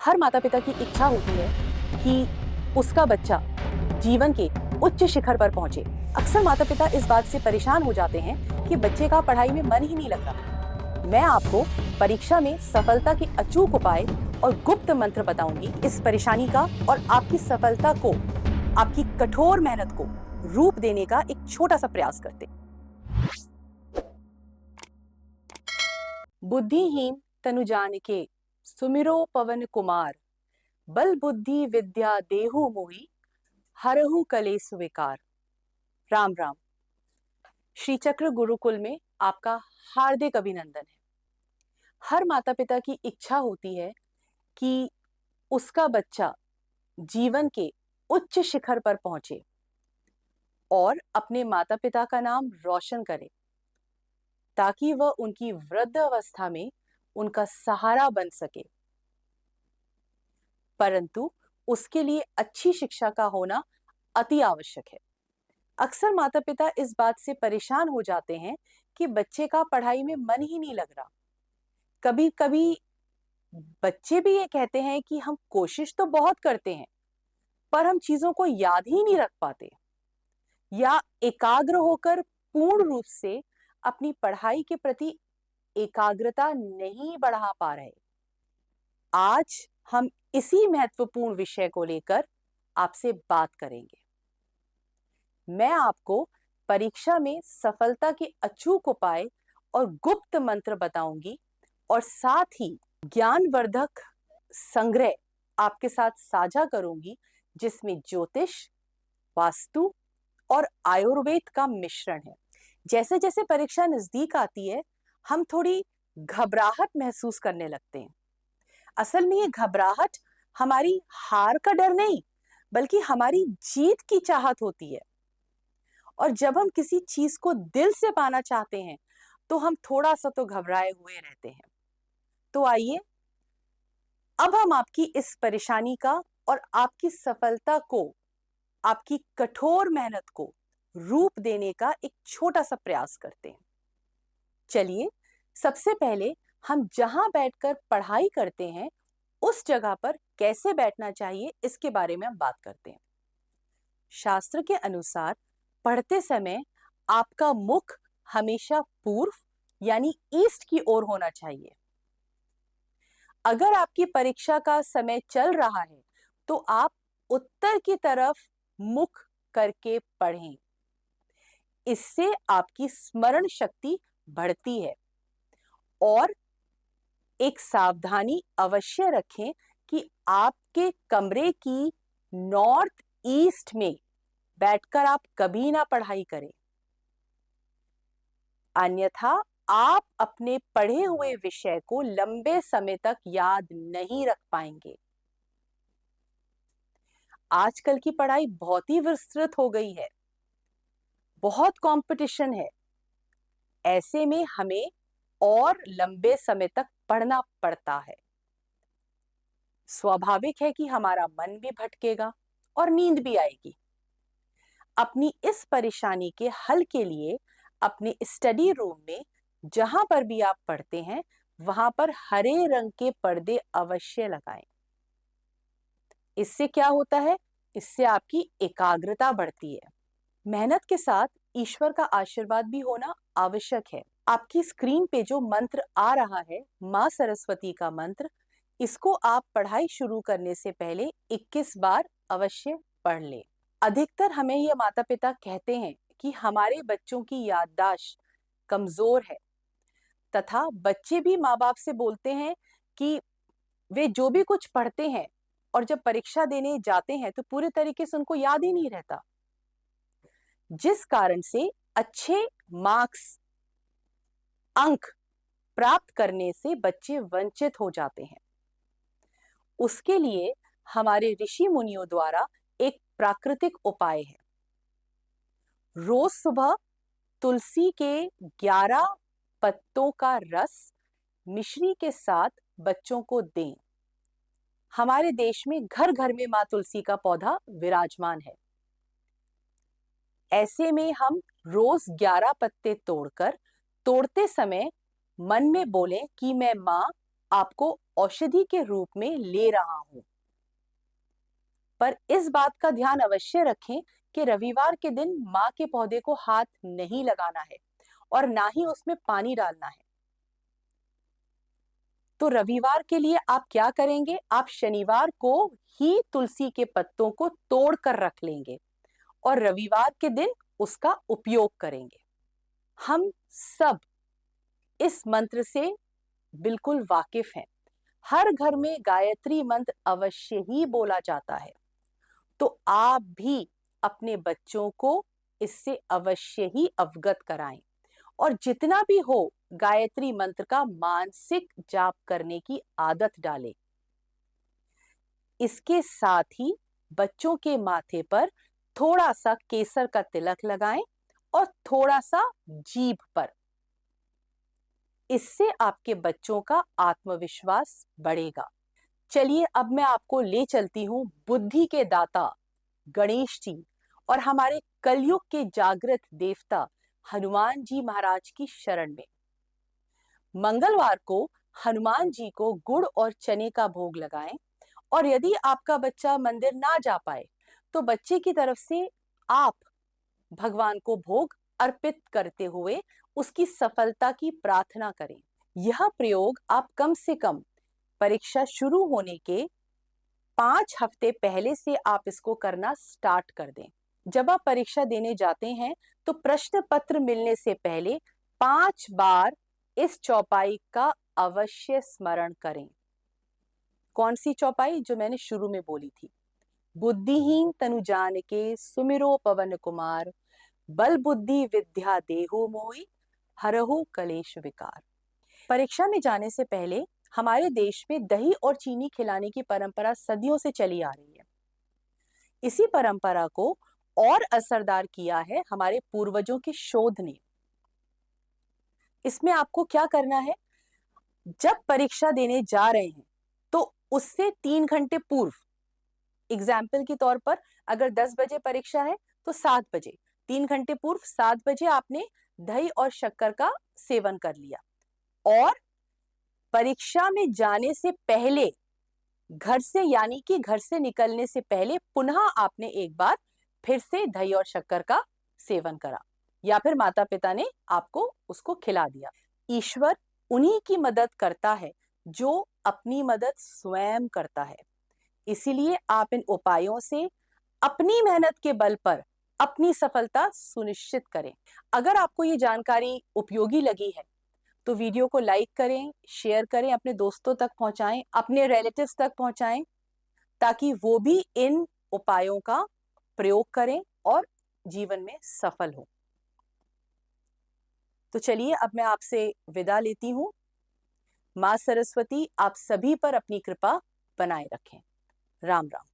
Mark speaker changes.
Speaker 1: हर माता पिता की इच्छा होती है कि उसका बच्चा जीवन के उच्च शिखर पर पहुंचे। अक्सर माता पिता इस बात से परेशान हो जाते हैं कि बच्चे का पढ़ाई में मन ही नहीं लग रहा। मैं आपको परीक्षा में सफलता के अचूक उपाय और गुप्त मंत्र बताऊंगी। इस परेशानी का और आपकी सफलता को, आपकी कठोर मेहनत को रूप देने का एक छोटा सा प्रयास करते। बुद्धिहीन तनु जानिके सुमिरो पवन कुमार, बल बुद्धि विद्या देहु मोहि, हरहु कलेसु विकार। राम राम। श्री चक्र गुरुकुल में आपका हार्दिक अभिनंदन है। हर माता पिता की इच्छा होती है कि उसका बच्चा जीवन के उच्च शिखर पर पहुंचे और अपने माता पिता का नाम रोशन करे, ताकि वह उनकी वृद्ध अवस्था में उनका सहारा बन सके। परंतु उसके लिए अच्छी शिक्षा का होना अति आवश्यक है। अक्सर माता पिता इस बात से परेशान हो जाते हैं कि बच्चे का पढ़ाई में मन ही नहीं लग रहा। कभी कभी बच्चे भी ये कहते हैं कि हम कोशिश तो बहुत करते हैं, पर हम चीजों को याद ही नहीं रख पाते या एकाग्र होकर पूर्ण रूप से अपनी पढ़ाई के प्रति एकाग्रता नहीं बढ़ा पा रहे। आज हम इसी महत्वपूर्ण विषय को लेकर आपसे बात करेंगे। मैं आपको परीक्षा में सफलता के अचूक उपाय और गुप्त मंत्र बताऊंगी और साथ ही ज्ञानवर्धक संग्रह आपके साथ साझा करूंगी, जिसमें ज्योतिष, वास्तु और आयुर्वेद का मिश्रण है। जैसे जैसे परीक्षा नजदीक आती है, हम थोड़ी घबराहट महसूस करने लगते हैं। असल में ये घबराहट हमारी हार का डर नहीं, बल्कि हमारी जीत की चाहत होती है। और जब हम किसी चीज को दिल से पाना चाहते हैं, तो हम थोड़ा सा तो घबराए हुए रहते हैं। तो आइए, अब हम आपकी इस परेशानी का और आपकी सफलता को, आपकी कठोर मेहनत को रूप देने का एक छोटा सा प्रयास करते हैं। चलिए, सबसे पहले हम जहां बैठकर पढ़ाई करते हैं, उस जगह पर कैसे बैठना चाहिए, इसके बारे में हम बात करते हैं। शास्त्र के अनुसार पढ़ते समय आपका मुख हमेशा पूर्व यानी ईस्ट की ओर होना चाहिए। अगर आपकी परीक्षा का समय चल रहा है, तो आप उत्तर की तरफ मुख करके पढ़ें। इससे आपकी स्मरण शक्ति बढ़ती है। और एक सावधानी अवश्य रखें कि आपके कमरे की नॉर्थ ईस्ट में बैठकर आप कभी ना पढ़ाई करें, अन्यथा आप अपने पढ़े हुए विषय को लंबे समय तक याद नहीं रख पाएंगे। आजकल की पढ़ाई बहुत ही विस्तृत हो गई है, बहुत कंपटीशन है। ऐसे में हमें और लंबे समय तक पढ़ना पड़ता है। स्वाभाविक है कि हमारा मन भी भटकेगा और नींद भी आएगी। अपनी इस परेशानी के हल के लिए अपने स्टडी रूम में जहां पर भी आप पढ़ते हैं, वहां पर हरे रंग के पर्दे अवश्य लगाएं। इससे क्या होता है? इससे आपकी एकाग्रता बढ़ती है। मेहनत के साथ ईश्वर का आशीर्वाद भी होना आवश्यक है। आपकी स्क्रीन पे जो मंत्र आ रहा है, मां सरस्वती का मंत्र, इसको आप पढ़ाई शुरू करने से पहले 21 बार अवश्य पढ़ लें। अधिकतर हमें ये माता पिता कहते हैं कि हमारे बच्चों की याददाश्त कमजोर है, तथा बच्चे भी माँ बाप से बोलते हैं कि वे जो भी कुछ पढ़ते हैं और जब परीक्षा देने जाते हैं तो पूरे तरीके से उनको याद ही नहीं रहता, जिस कारण से अच्छे मार्क्स, अंक प्राप्त करने से बच्चे वंचित हो जाते हैं। उसके लिए हमारे ऋषि मुनियों द्वारा एक प्राकृतिक उपाय है। रोज सुबह तुलसी के 11 पत्तों का रस मिश्री के साथ बच्चों को दें। हमारे देश में घर घर में मां तुलसी का पौधा विराजमान है। ऐसे में हम रोज 11 पत्ते तोड़कर, तोड़ते समय मन में बोलें कि मैं मां आपको औषधि के रूप में ले रहा हूं। पर इस बात का ध्यान अवश्य रखें कि रविवार के दिन मां के पौधे को हाथ नहीं लगाना है और ना ही उसमें पानी डालना है। तो रविवार के लिए आप क्या करेंगे? आप शनिवार को ही तुलसी के पत्तों को तोड़ कर रख लेंगे और रविवार के दिन उसका उपयोग करेंगे। हम सब इस मंत्र से बिल्कुल वाकिफ हैं। हर घर में गायत्री मंत्र अवश्य ही बोला जाता है, तो आप भी अपने बच्चों को इससे अवश्य ही अवगत कराएं और जितना भी हो गायत्री मंत्र का मानसिक जाप करने की आदत डालें। इसके साथ ही बच्चों के माथे पर थोड़ा सा केसर का तिलक लगाएं और थोड़ा सा जीभ पर। इससे आपके बच्चों का आत्मविश्वास बढ़ेगा। चलिए अब मैं आपको ले चलती हूं बुद्धि के दाता गणेश जी और हमारे कलयुग के जागृत देवता हनुमान जी महाराज की शरण में। मंगलवार को हनुमान जी को गुड़ और चने का भोग लगाएं और यदि आपका बच्चा मंदिर ना जा पाए तो बच्चे की तरफ से आप भगवान को भोग अर्पित करते हुए उसकी सफलता की प्रार्थना करें। यह प्रयोग आप कम से कम परीक्षा शुरू होने के 5 हफ्ते पहले से आप इसको करना स्टार्ट कर दें। जब आप परीक्षा देने जाते हैं तो प्रश्न पत्र मिलने से पहले 5 बार इस चौपाई का अवश्य स्मरण करें। कौन सी चौपाई? जो मैंने शुरू में बोली थी, बुद्धिहीन तनु जानिके सुमिरो पवन कुमार, बल बुद्धि विद्या देहु मोहि, हरहु कलेश विकार। परीक्षा में जाने से पहले हमारे देश में दही और चीनी खिलाने की परंपरा सदियों से चली आ रही है। इसी परंपरा को और असरदार किया है हमारे पूर्वजों के शोध ने। इसमें आपको क्या करना है? जब परीक्षा देने जा रहे हैं तो उससे 3 घंटे पूर्व, एग्जाम्पल के तौर पर अगर 10 बजे परीक्षा है तो 7 बजे, 3 घंटे पूर्व 7 बजे आपने दही और शक्कर का सेवन कर लिया और परीक्षा में जाने से पहले घर से, यानी कि घर से निकलने से पहले पुनः आपने एक बार फिर से दही और शक्कर का सेवन करा या फिर माता पिता ने आपको उसको खिला दिया। ईश्वर उन्हीं की मदद करता है जो अपनी मदद स्वयं करता है। इसीलिए आप इन उपायों से अपनी मेहनत के बल पर अपनी सफलता सुनिश्चित करें। अगर आपको ये जानकारी उपयोगी लगी है तो वीडियो को लाइक करें, शेयर करें, अपने दोस्तों तक पहुंचाएं, अपने रिलेटिव्स तक पहुंचाएं ताकि वो भी इन उपायों का प्रयोग करें और जीवन में सफल हो। तो चलिए अब मैं आपसे विदा लेती हूं। मां सरस्वती आप सभी पर अपनी कृपा बनाए रखें। राम राम।